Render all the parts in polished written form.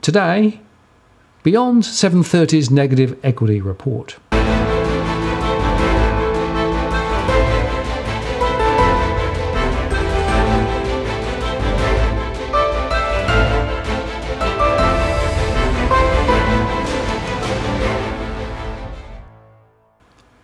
Today, beyond 730's negative equity report.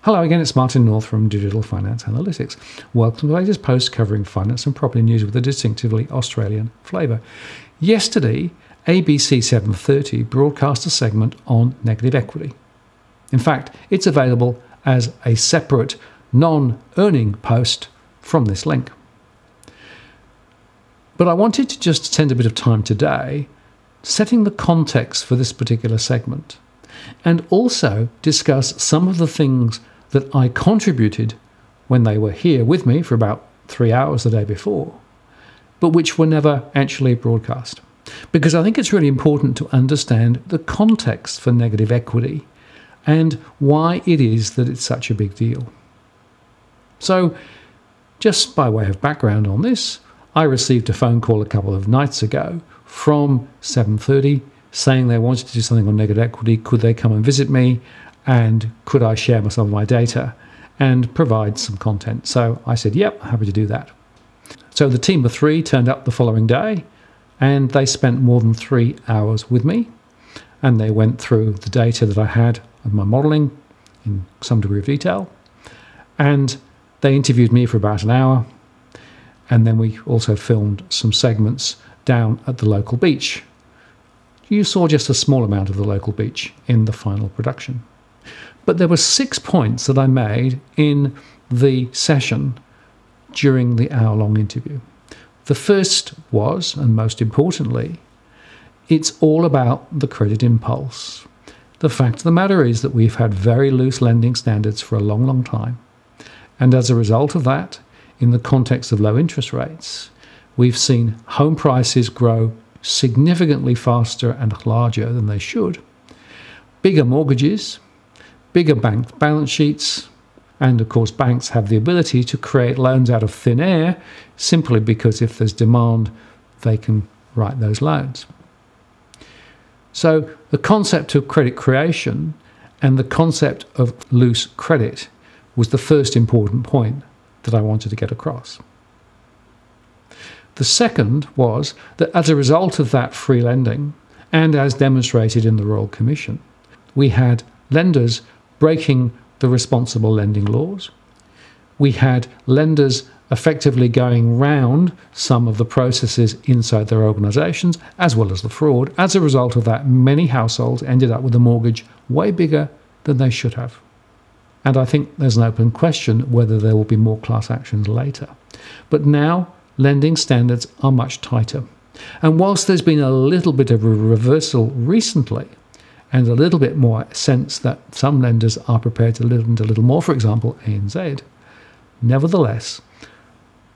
Hello again, it's Martin North from Digital Finance Analytics. Welcome to the latest post covering finance and property news with a distinctively Australian flavour. Yesterday, ABC 730 broadcast a segment on negative equity. In fact, it's available as a separate non-earning post from this link. But I wanted to just spend a bit of time today setting the context for this particular segment and also discuss some of the things that I contributed when they were here with me for about 3 hours the day before, but which were never actually broadcast. Because I think it's really important to understand the context for negative equity and why it is that it's such a big deal. So, just by way of background on this, I received a phone call a couple of nights ago from 730 saying they wanted to do something on negative equity. Could they come and visit me? And could I share some of my data and provide some content? So I said, yep, happy to do that. So the team of 3 turned up the following day and they spent more than 3 hours with me. And they went through the data that I had of my modelling in some degree of detail. And they interviewed me for about an hour. And then we also filmed some segments down at the local beach. You saw just a small amount of the local beach in the final production. But there were 6 points that I made in the session during the hour-long interview. The first was, and most importantly, it's all about the credit impulse. The fact of the matter is that we've had very loose lending standards for a long, long time. And as a result of that, in the context of low interest rates, we've seen home prices grow significantly faster and larger than they should. Bigger mortgages, bigger bank balance sheets, and of course banks have the ability to create loans out of thin air simply because if there's demand, they can write those loans. So the concept of credit creation and the concept of loose credit was the first important point that I wanted to get across. The second was that as a result of that free lending, and as demonstrated in the Royal Commission, we had lenders breaking the responsible lending laws. We had lenders effectively going round some of the processes inside their organisations, as well as the fraud. As a result of that, many households ended up with a mortgage way bigger than they should have. And I think there's an open question whether there will be more class actions later. But now, lending standards are much tighter. And whilst there's been a little bit of a reversal recently, and a little bit more sense that some lenders are prepared to lend a little more, for example, ANZ, nevertheless,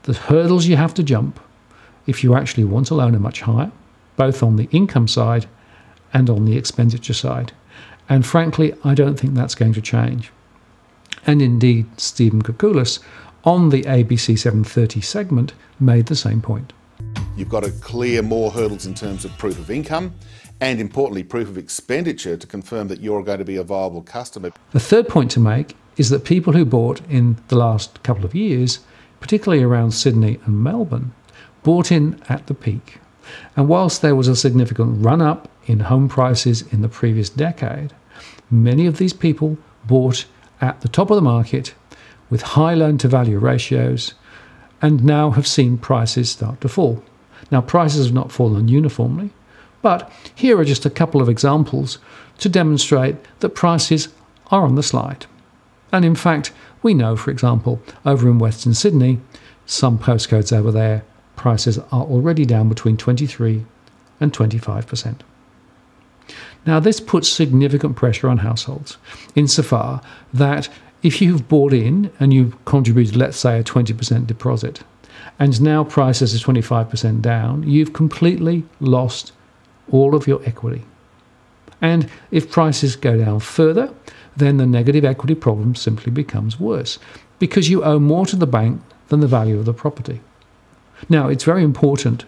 the hurdles you have to jump if you actually want a loan are much higher, both on the income side and on the expenditure side. And frankly, I don't think that's going to change. And indeed, Stephen Koukoulas, on the ABC 730 segment, made the same point. You've got to clear more hurdles in terms of proof of income and, importantly, proof of expenditure to confirm that you're going to be a viable customer. The third point to make is that people who bought in the last couple of years, particularly around Sydney and Melbourne, bought in at the peak. And whilst there was a significant run-up in home prices in the previous decade, many of these people bought at the top of the market with high loan-to-value ratios and now have seen prices start to fall. Now, prices have not fallen uniformly, but here are just a couple of examples to demonstrate that prices are on the slide. And in fact, we know, for example, over in Western Sydney, some postcodes over there, prices are already down between 23 and 25%. Now, this puts significant pressure on households insofar that if you've bought in and you've contributed, let's say, a 20% deposit, and now prices are 25% down, you've completely lost all of your equity. And if prices go down further, then the negative equity problem simply becomes worse because you owe more to the bank than the value of the property. Now, it's very important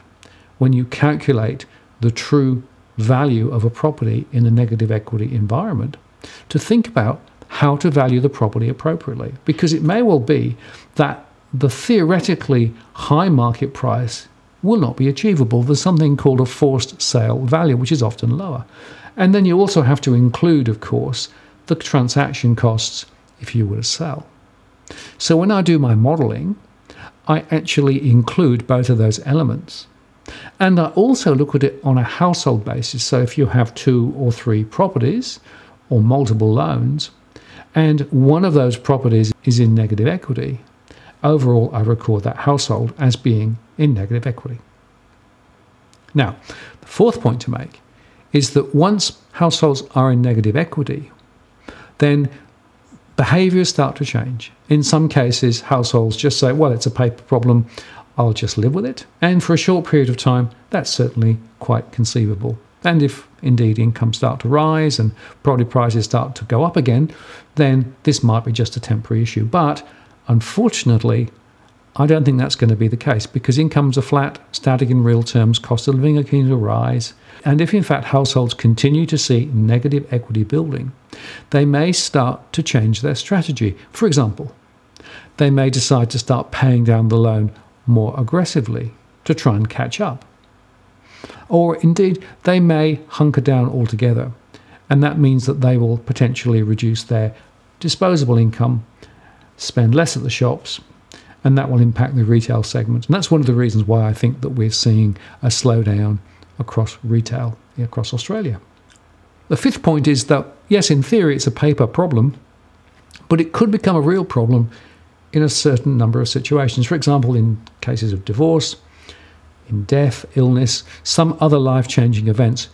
when you calculate the true value of a property in a negative equity environment, to think about how to value the property appropriately. Because it may well be that the theoretically high market price will not be achievable. There's something called a forced sale value, which is often lower. And then you also have to include, of course, the transaction costs if you were to sell. So when I do my modelling, I actually include both of those elements. And I also look at it on a household basis. So if you have 2 or 3 properties or multiple loans, and one of those properties is in negative equity, overall I record that household as being in negative equity. Now, the fourth point to make is that once households are in negative equity, then behaviours start to change. In some cases, households just say, well, it's a paper problem, I'll just live with it. And for a short period of time, that's certainly quite conceivable. And if indeed incomes start to rise and property prices start to go up again, then this might be just a temporary issue. But unfortunately, I don't think that's going to be the case, because incomes are flat, static in real terms, cost of living are continuing to rise. And if in fact households continue to see negative equity building, they may start to change their strategy. For example, they may decide to start paying down the loan more aggressively to try and catch up. Or indeed, they may hunker down altogether, and that means that they will potentially reduce their disposable income, spend less at the shops, and that will impact the retail segment. And that's one of the reasons why I think that we're seeing a slowdown across retail across Australia. The fifth point is that, yes, in theory it's a paper problem, but it could become a real problem in a certain number of situations. For example, in cases of divorce, in death, illness, some other life-changing events,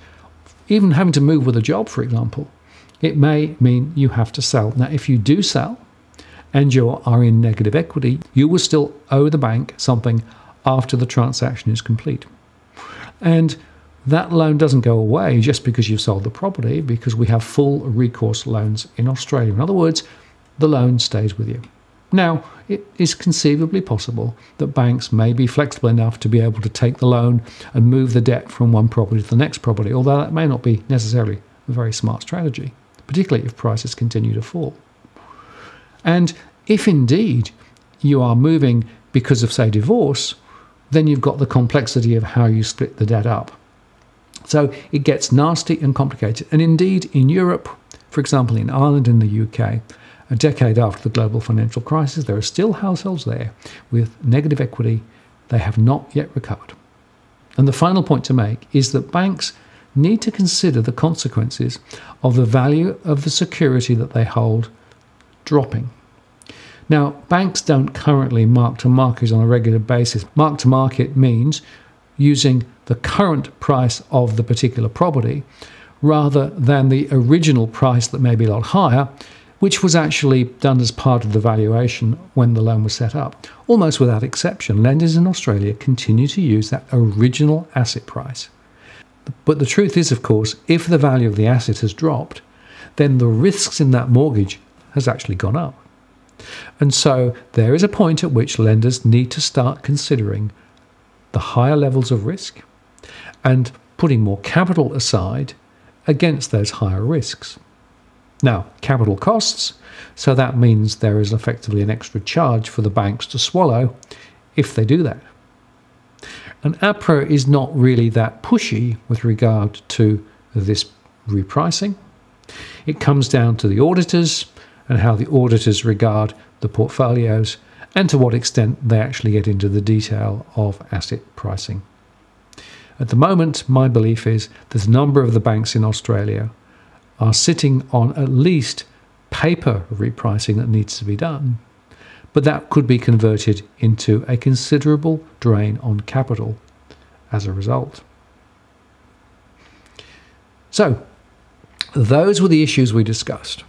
even having to move with a job, for example, it may mean you have to sell. Now, if you do sell and you are in negative equity, you will still owe the bank something after the transaction is complete. And that loan doesn't go away just because you've sold the property, because we have full recourse loans in Australia. In other words, the loan stays with you. Now, it is conceivably possible that banks may be flexible enough to be able to take the loan and move the debt from one property to the next property, although that may not be necessarily a very smart strategy, particularly if prices continue to fall. And if indeed you are moving because of, say, divorce, then you've got the complexity of how you split the debt up. So it gets nasty and complicated. And indeed, in Europe, for example, in Ireland and the UK, a decade after the global financial crisis, there are still households there with negative equity. They have not yet recovered. And the final point to make is that banks need to consider the consequences of the value of the security that they hold dropping. Now, banks don't currently mark to market on a regular basis. Mark to market means using the current price of the particular property rather than the original price that may be a lot higher, which was actually done as part of the valuation when the loan was set up. Almost without exception, lenders in Australia continue to use that original asset price. But the truth is, of course, if the value of the asset has dropped, then the risks in that mortgage has actually gone up. And so there is a point at which lenders need to start considering the higher levels of risk and putting more capital aside against those higher risks. Now, capital costs, so that means there is effectively an extra charge for the banks to swallow if they do that. And APRA is not really that pushy with regard to this repricing. It comes down to the auditors and how the auditors regard the portfolios and to what extent they actually get into the detail of asset pricing. At the moment, my belief is that a number of the banks in Australia are sitting on at least paper repricing that needs to be done, but that could be converted into a considerable drain on capital as a result. So, those were the issues we discussed.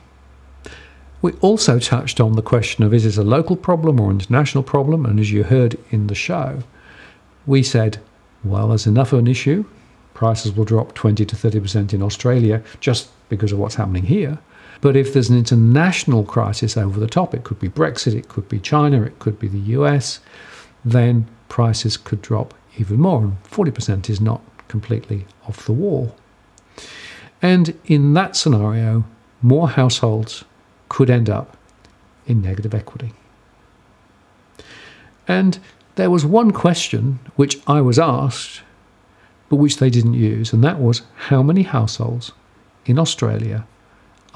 We also touched on the question of, is this a local problem or an international problem? And as you heard in the show, we said, well, there's enough of an issue. Prices will drop 20 to 30% in Australia just because of what's happening here. But if there's an international crisis over the top, it could be Brexit, it could be China, it could be the US, then prices could drop even more. And 40% is not completely off the wall. And in that scenario, more households could end up in negative equity. And there was one question which I was asked, but which they didn't use, and that was how many households in Australia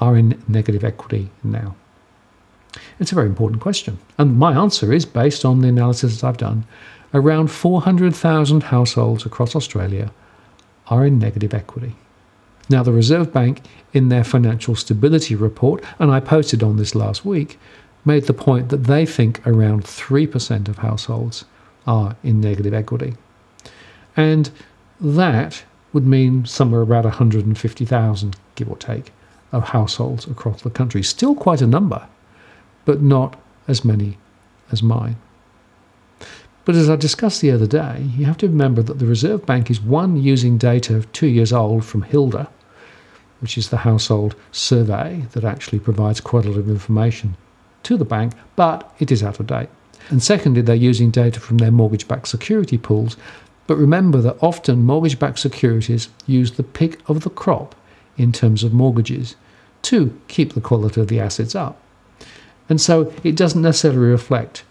are in negative equity now? It's a very important question. And my answer is, based on the analysis that I've done, around 400,000 households across Australia are in negative equity. Now, the Reserve Bank, in their financial stability report, and I posted on this last week, made the point that they think around 3% of households are in negative equity. And that would mean somewhere about 150,000, give or take, of households across the country. Still quite a number, but not as many as mine. But as I discussed the other day, you have to remember that the Reserve Bank is, one, using data 2 years old from HILDA, which is the household survey that actually provides quite a lot of information to the bank, but it is out of date. And secondly, they're using data from their mortgage-backed security pools. But remember that often mortgage-backed securities use the pick of the crop in terms of mortgages to keep the quality of the assets up. And so it doesn't necessarily reflect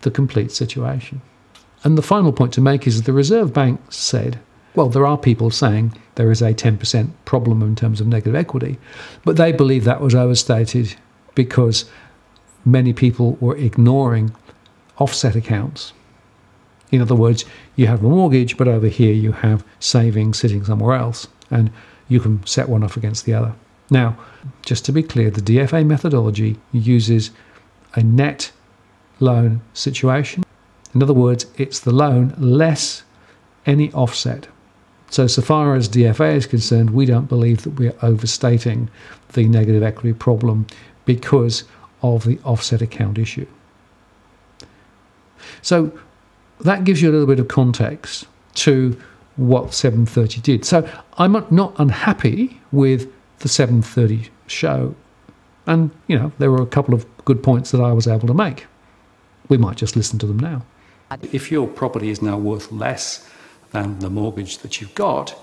the complete situation. And the final point to make is that the Reserve Bank said, well, there are people saying there is a 10% problem in terms of negative equity, but they believe that was overstated because many people were ignoring offset accounts. In other words, you have a mortgage, but over here you have savings sitting somewhere else, and you can set one off against the other. Now, just to be clear, the DFA methodology uses a net loan situation. In other words, it's the loan less any offset. So far as DFA is concerned, we don't believe that we're overstating the negative equity problem because of the offset account issue. So that gives you a little bit of context to what 730 did. So I'm not unhappy with the 730 show. And, you know, there were a couple of good points that I was able to make. We might just listen to them now. If your property is now worth less than the mortgage that you've got,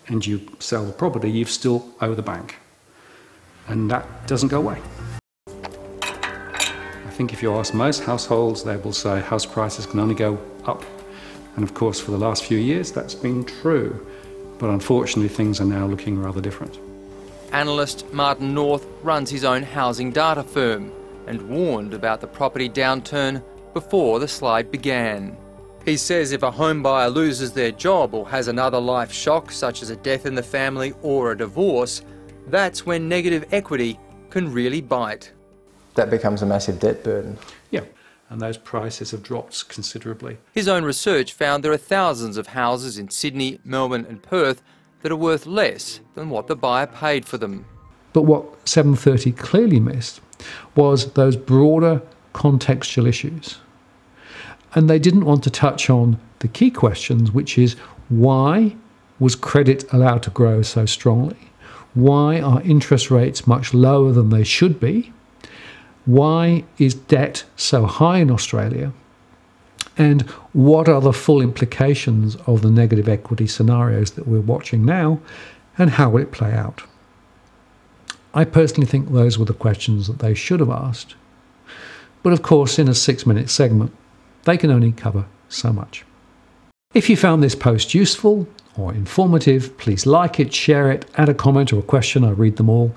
and you sell the property, you still owe the bank. And that doesn't go away. I think if you ask most households, they will say house prices can only go up. And of course, for the last few years, that's been true. But unfortunately, things are now looking rather different. Analyst Martin North runs his own housing data firm and warned about the property downturn before the slide began. He says if a home buyer loses their job or has another life shock, such as a death in the family or a divorce, that's when negative equity can really bite. That becomes a massive debt burden. Yeah, and those prices have dropped considerably. His own research found there are thousands of houses in Sydney, Melbourne and Perth that are worth less than what the buyer paid for them. But what 730 clearly missed was those broader contextual issues. And they didn't want to touch on the key questions, which is why was credit allowed to grow so strongly? Why are interest rates much lower than they should be? Why is debt so high in Australia? And what are the full implications of the negative equity scenarios that we're watching now, and how will it play out? I personally think those were the questions that they should have asked. But of course, in a 6-minute segment, they can only cover so much. If you found this post useful or informative, please like it, share it, add a comment or a question. I read them all.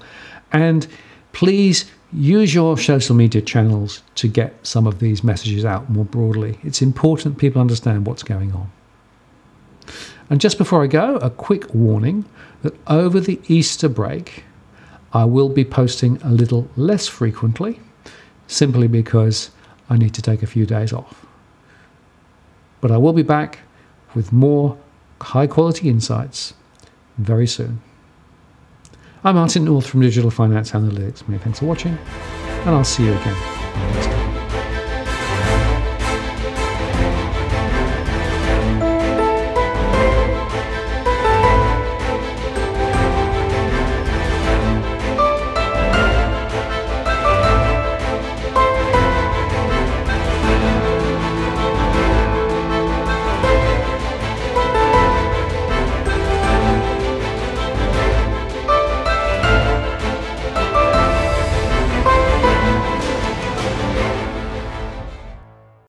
And please use your social media channels to get some of these messages out more broadly. It's important people understand what's going on. And just before I go, a quick warning that over the Easter break, I will be posting a little less frequently, simply because I need to take a few days off. But I will be back with more high-quality insights very soon. I'm Martin North from Digital Finance Analytics. Many thanks for watching, and I'll see you again next time.